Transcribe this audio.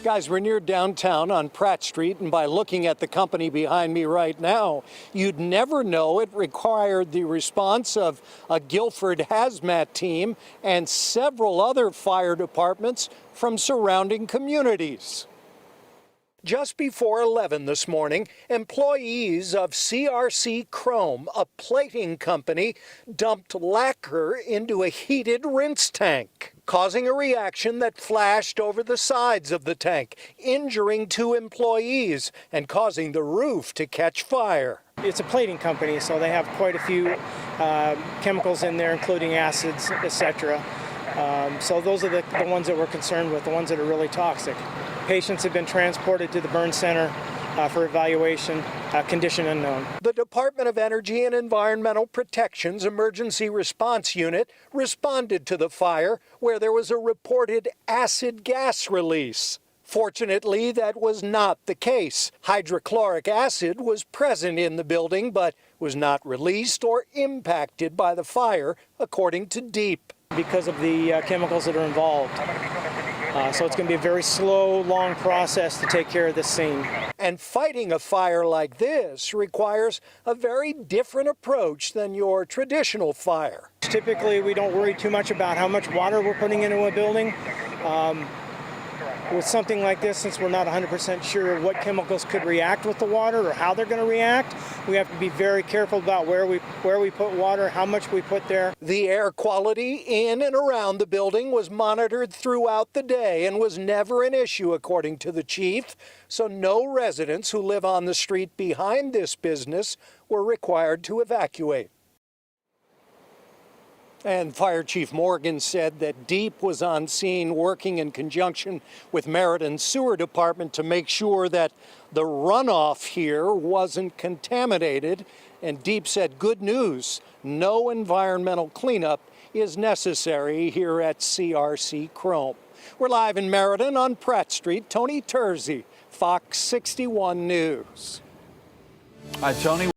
Guys, we're near downtown on Pratt Street, and by looking at the company behind me right now, you'd never know it required the response of a Guilford hazmat team and several other fire departments from surrounding communities. Just before 11 this morning, employees of CRC Chrome, a plating company, dumped lacquer into a heated rinse tank, causing a reaction that flashed over the sides of the tank, injuring 2 employees and causing the roof to catch fire. It's a plating company, so they have quite a few chemicals in there, including acids, etc. So those are the ones that we're concerned with, the ones that are really toxic. Patients have been transported to the burn center for evaluation, condition unknown. The Department of Energy and Environmental Protection's Emergency Response Unit responded to the fire where there was a reported acid gas release. Fortunately, that was not the case. Hydrochloric acid was present in the building but was not released or impacted by the fire, according to DEEP. Because of the chemicals that are involved. So it's going to be a very slow, long process to take care of this scene. And fighting a fire like this requires a very different approach than your traditional fire. Typically, we don't worry too much about how much water we're putting into a building. With something like this, since we're not 100% sure what chemicals could react with the water or how they're going to react, we have to be very careful about where we put water, how much we put there. The air quality in and around the building was monitored throughout the day and was never an issue, according to the chief. So no residents who live on the street behind this business were required to evacuate. And Fire Chief Morgan said that DEEP was on scene working in conjunction with Meriden Sewer Department to make sure that the runoff here wasn't contaminated. And DEEP said, good news, no environmental cleanup is necessary here at CRC Chrome. We're live in Meriden on Pratt Street. Tony Terzi, Fox 61 News. Hi, Tony.